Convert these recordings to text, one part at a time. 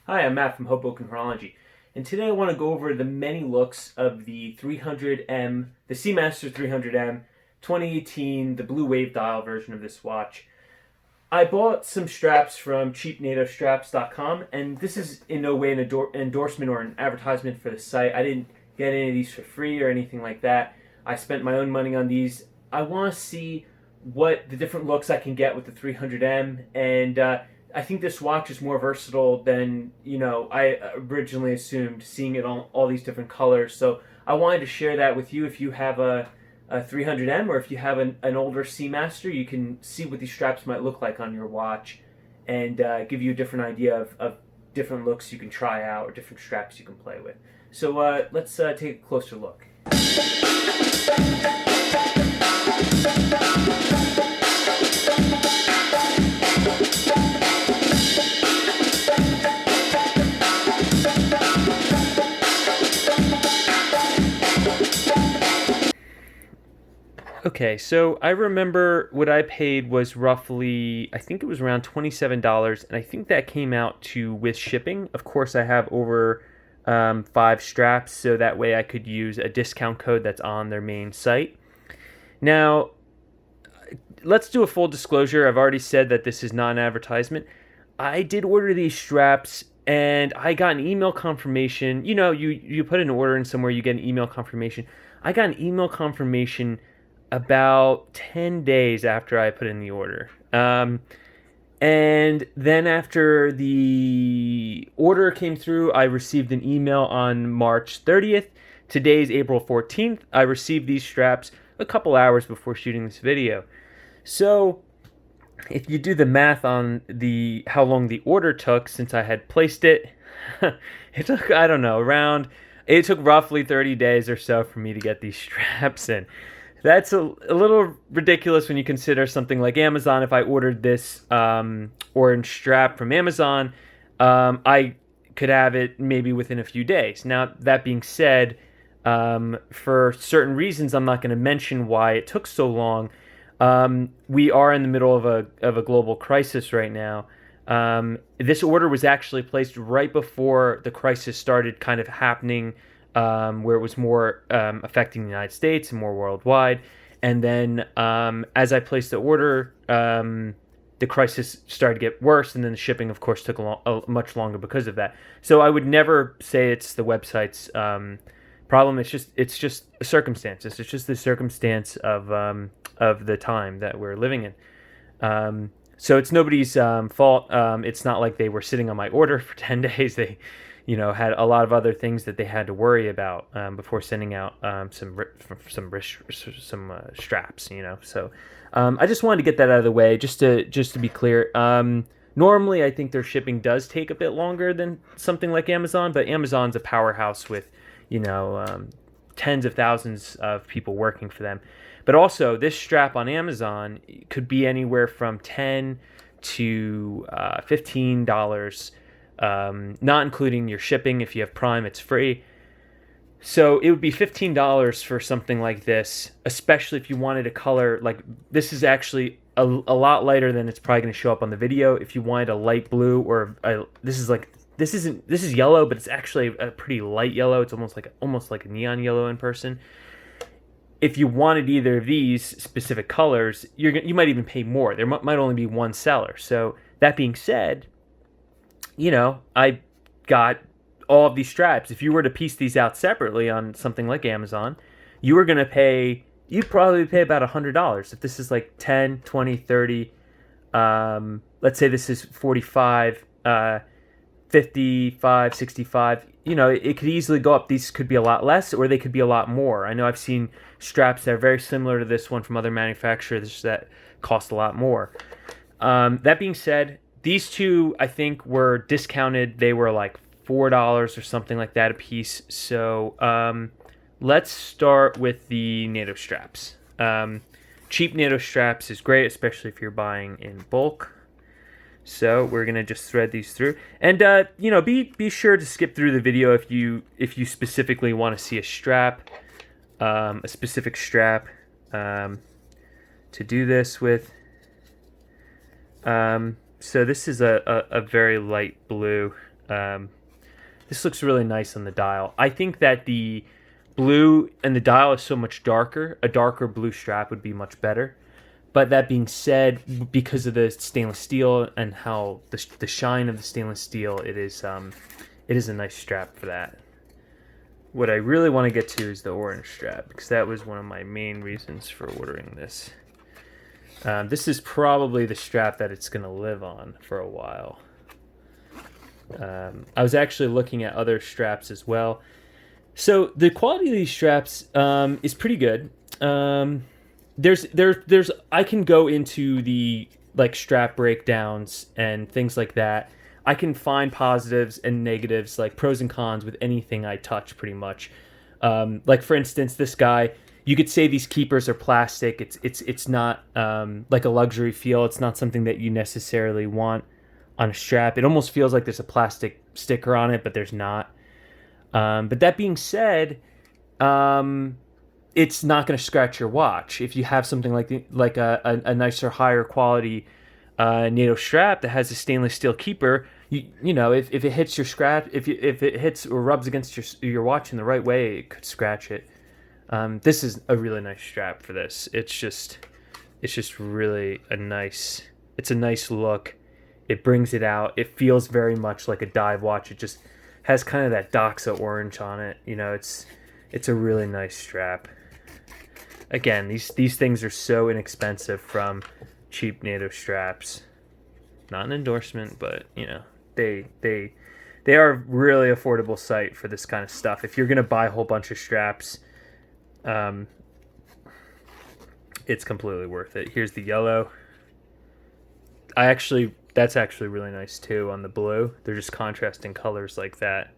Hi, I'm Matt from Hoboken Horology, and today I want to go over the many looks of the 300M, the Seamaster 300M 2018, the blue wave dial version of this watch. I bought some straps from cheapnatostraps.com, and this is in no way an endorsement or an advertisement for the site. I didn't get any of these for free or anything like that. I spent my own money on these. I want to see what the different looks I can get with the 300M, and I think this watch is more versatile than, I originally assumed, seeing it on all these different colors. So I wanted to share that with you. If you have a 300M or if you have an older Seamaster, you can see what these straps might look like on your watch and give you a different idea of different looks you can try out or different straps you can play with. So let's take a closer look. Okay, so I remember what I paid was roughly, I think it was around $27, and I think that came out to with shipping. Of course, I have over 5 straps, so that way I could use a discount code that's on their main site. Now, let's do a full disclosure. I've already said that this is not an advertisement. I did order these straps, and I got an email confirmation. You put an order in somewhere, you get an email confirmation. I got an email confirmation about 10 days after I put in the order. And then after the order came through, I received an email on March 30th. Today's April 14th. I received these straps a couple hours before shooting this video. So if you do the math on how long the order took since I had placed it, it took, I don't know, it took roughly 30 days or so for me to get these straps in. That's a little ridiculous when you consider something like Amazon. If I ordered this orange strap from Amazon, I could have it maybe within a few days. Now, that being said, for certain reasons, I'm not going to mention why it took so long. We are in the middle of a global crisis right now. This order was actually placed right before the crisis started kind of happening, where it was more affecting the United States and more worldwide. And then as I placed the order, the crisis started to get worse, and then the shipping, of course, took much longer because of that. So I would never say it's the website's problem. It's just circumstances. It's just the circumstance of the time that we're living in. So it's nobody's fault. It's not like they were sitting on my order for 10 days. They had a lot of other things that they had to worry about before sending out some straps. So I just wanted to get that out of the way, just to be clear. Normally, I think their shipping does take a bit longer than something like Amazon, but Amazon's a powerhouse with tens of thousands of people working for them. But also, this strap on Amazon could be anywhere from $10 to $15. Not including your shipping. If you have Prime, it's free. So it would be $15 for something like this, especially if you wanted a color. Like, this is actually a lot lighter than it's probably going to show up on the video. If you wanted a light blue, or this is yellow, but it's actually a pretty light yellow. It's almost like a neon yellow in person. If you wanted either of these specific colors, you might even pay more. There might only be one seller. So that being said, I got all of these straps. If you were to piece these out separately on something like Amazon, you'd probably pay about $100. If this is like 10, 20, 30, let's say this is 45, 55, 65, it could easily go up. These could be a lot less, or they could be a lot more. I know I've seen straps that are very similar to this one from other manufacturers that cost a lot more. That being said, these two, I think, were discounted. They were like $4 or something like that a piece. So let's start with the Nato straps. Cheap Nato straps is great, especially if you're buying in bulk. So we're gonna just thread these through, and be sure to skip through the video if you specifically want to see a specific strap to do this with. So this is a very light blue. Um, this looks really nice on the dial. I think that the blue and the dial is so much darker. A darker blue strap would be much better. But that being said, because of the stainless steel and how the shine of the stainless steel, it is a nice strap for that. What I really want to get to is the orange strap, because that was one of my main reasons for ordering this. This is probably the strap that it's going to live on for a while. I was actually looking at other straps as well. So the quality of these straps is pretty good. There's I can go into the like strap breakdowns and things like that. I can find positives and negatives, like pros and cons with anything I touch pretty much. Like for instance, this guy, you could say these keepers are plastic. It's not like a luxury feel. It's not something that you necessarily want on a strap. It almost feels like there's a plastic sticker on it, but there's not. But that being said, it's not going to scratch your watch. If you have something like a nicer, higher quality NATO strap that has a stainless steel keeper, you know, if it hits your scratch, if it hits or rubs against your watch in the right way, it could scratch it. This is a really nice strap for this. It's just really a nice look. It brings it out. It feels very much like a dive watch. It just has kind of that Doxa orange on it. You know, it's a really nice strap. Again, these things are so inexpensive from cheap NATO straps. Not an endorsement, but you know, they are a really affordable site for this kind of stuff. If you're gonna buy a whole bunch of straps, it's completely worth it. Here's the yellow. That's actually really nice too on the blue. They're just contrasting colors like that.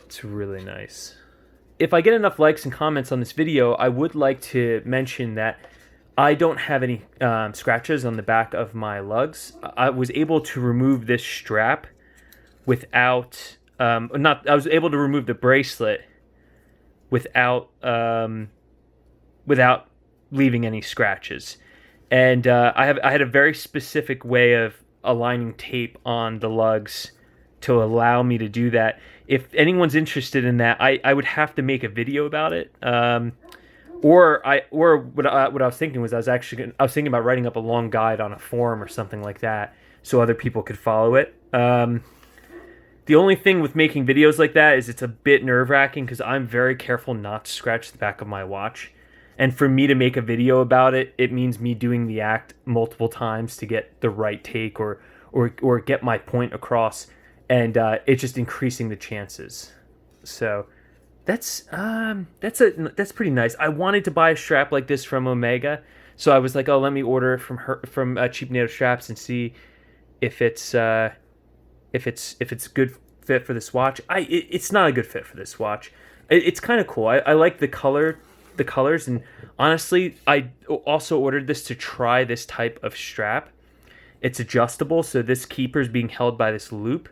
It's really nice. If I get enough likes and comments on this video, I would like to mention that I don't have any scratches on the back of my lugs. I was able to remove this strap without, I was able to remove the bracelet without leaving any scratches. And I had a very specific way of aligning tape on the lugs to allow me to do that. If anyone's interested in that, I would have to make a video about it. Or what I was thinking was I was thinking about writing up a long guide on a forum or something like that, so other people could follow it. The only thing with making videos like that is it's a bit nerve-wracking because I'm very careful not to scratch the back of my watch. And for me to make a video about it, it means me doing the act multiple times to get the right take or get my point across, and it's just increasing the chances. So that's pretty nice. I wanted to buy a strap like this from Omega, so I was like, oh, let me order it from Cheap NATO Straps and see if it's good fit for this watch. It's not a good fit for this watch. It's kind of cool. I like the colors, and honestly, I also ordered this to try this type of strap. It's adjustable, so this keeper is being held by this loop,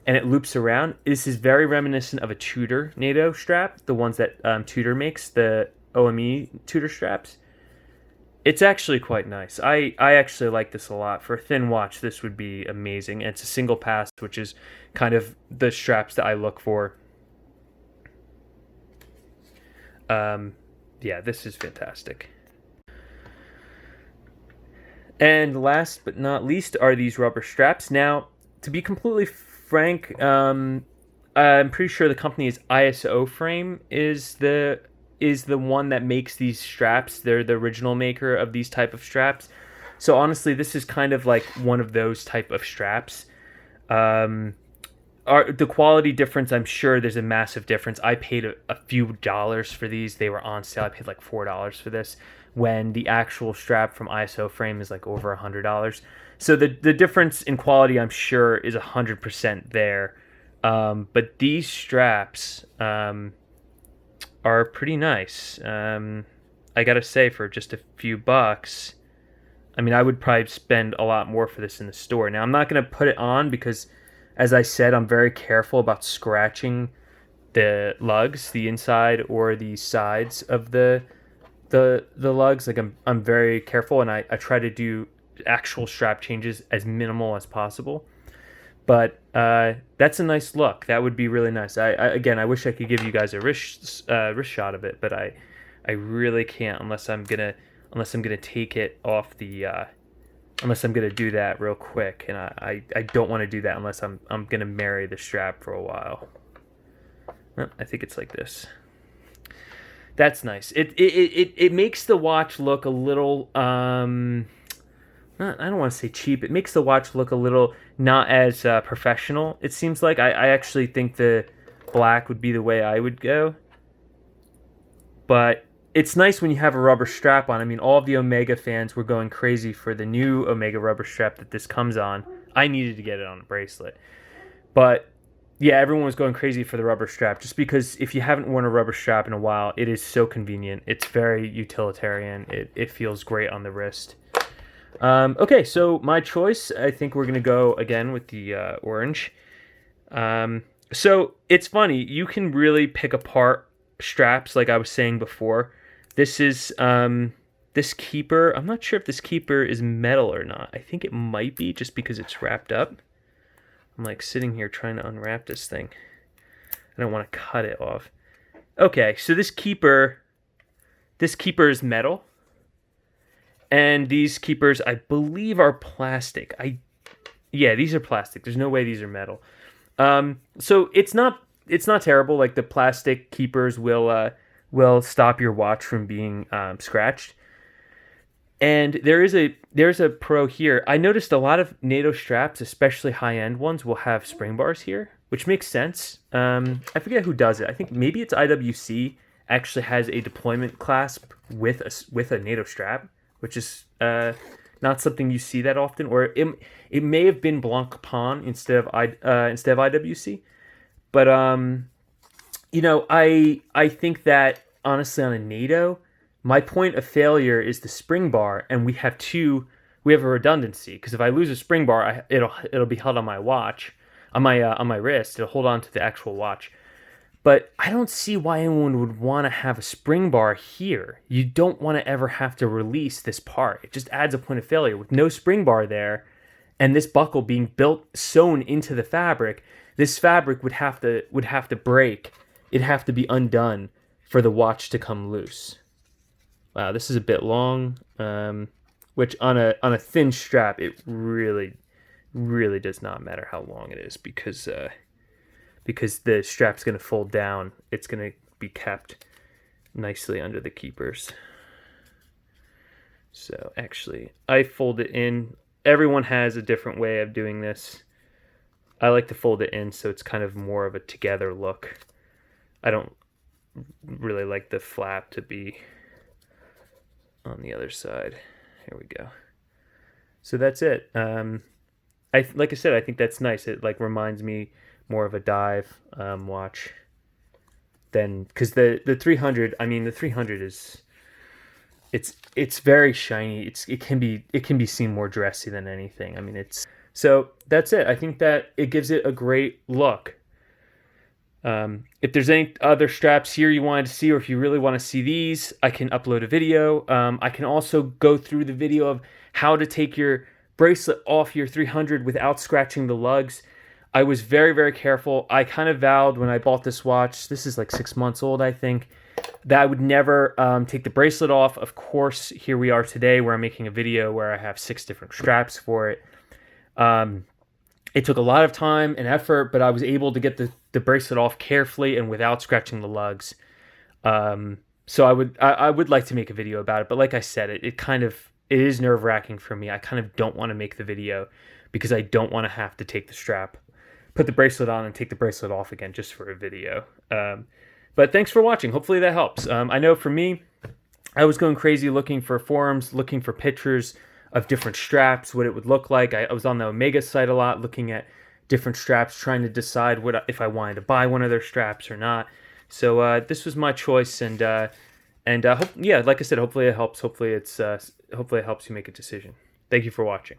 and it loops around. This is very reminiscent of a Tudor NATO strap, the ones that Tudor makes, the OME Tudor straps. It's actually quite nice. I actually like this a lot. For a thin watch, this would be amazing. And it's a single pass, which is kind of the straps that I look for. Yeah, this is fantastic. And last but not least are these rubber straps. Now, to be completely frank, I'm pretty sure the company is ISO Frame is the one that makes these straps. They're the original maker of these type of straps. So honestly, this is kind of like one of those type of straps. The quality difference, I'm sure there's a massive difference. I paid a few dollars for these. They were on sale. I paid like $4 for this, when the actual strap from ISO Frame is like over $100. So the difference in quality, I'm sure, is 100% there. But these straps are pretty nice. I gotta say, for just a few bucks, I mean, I would probably spend a lot more for this in the store. Now, I'm not gonna put it on because, as I said, I'm very careful about scratching the lugs, the inside or the sides of the lugs. Like I'm very careful, and I try to do actual strap changes as minimal as possible. But that's a nice look. That would be really nice. Again, I wish I could give you guys a wrist shot of it, but I really can't unless I'm gonna take it off the unless I'm gonna do that real quick, and I don't want to do that unless I'm gonna marry the strap for a while. Oh, I think it's like this. That's nice. It makes the watch look a little I don't want to say cheap. It makes the watch look a little not as professional. It seems like I actually think the black would be the way I would go. But it's nice when you have a rubber strap on. I mean, all of the Omega fans were going crazy for the new Omega rubber strap that this comes on. I needed to get it on a bracelet. But yeah, everyone was going crazy for the rubber strap just because if you haven't worn a rubber strap in a while, it is so convenient. It's very utilitarian. It feels great on the wrist. Okay, so my choice, I think we're going to go again with the orange. So it's funny, you can really pick apart straps like I was saying before. This is this keeper. I'm not sure if this keeper is metal or not. I think it might be just because it's wrapped up. I'm like sitting here trying to unwrap this thing. I don't want to cut it off. Okay, so this keeper is metal. And these keepers, I believe, are plastic. Yeah, these are plastic. There's no way these are metal. So it's not terrible. Like the plastic keepers will stop your watch from being scratched. And there's a pro here. I noticed a lot of NATO straps, especially high-end ones, will have spring bars here, which makes sense. I forget who does it. I think maybe it's IWC actually has a deployment clasp with a NATO strap, which is not something you see that often. Or it may have been Blancpain instead of IWC. But I think that honestly on a NATO, my point of failure is the spring bar, and we have a redundancy, because if I lose a spring bar, it'll be held on my watch, on my wrist. It'll hold on to the actual watch. But I don't see why anyone would want to have a spring bar here. You don't want to ever have to release this part. It just adds a point of failure. With no spring bar there, and this buckle being sewn into the fabric, this fabric would have to break. It'd have to be undone for the watch to come loose. Wow, this is a bit long, which on a thin strap, it really, really does not matter how long it is, because the strap's going to fold down. It's going to be kept nicely under the keepers. So actually, I fold it in. Everyone has a different way of doing this. I like to fold it in so it's kind of more of a together look. I don't really like the flap to be on the other side. Here we go. So that's it. Like I said, I think that's nice. It like reminds me more of a dive watch than, because the 300. I mean, the 300 is it's very shiny. It can be seen more dressy than anything. I mean, so that's it. I think that it gives it a great look. If there's any other straps here you wanted to see, or if you really want to see these, I can upload a video. I can also go through the video of how to take your bracelet off your 300 without scratching the lugs. I was very, very careful. I kind of vowed when I bought this watch, this is like 6 months old, I think, that I would never take the bracelet off. Of course, here we are today where I'm making a video where I have 6 different straps for it. It took a lot of time and effort, but I was able to get the bracelet off carefully and without scratching the lugs. So I would like to make a video about it, but like I said, it is nerve-wracking for me. I kind of don't want to make the video because I don't want to have to take the strap, put the bracelet on, and take the bracelet off again just for a video. But thanks for watching. Hopefully that helps. I know for me, I was going crazy looking for forums, looking for pictures of different straps, what it would look like. I was on the Omega site a lot, looking at different straps, trying to decide if I wanted to buy one of their straps or not. So this was my choice, and like I said, hopefully it helps. Hopefully it helps you make a decision. Thank you for watching.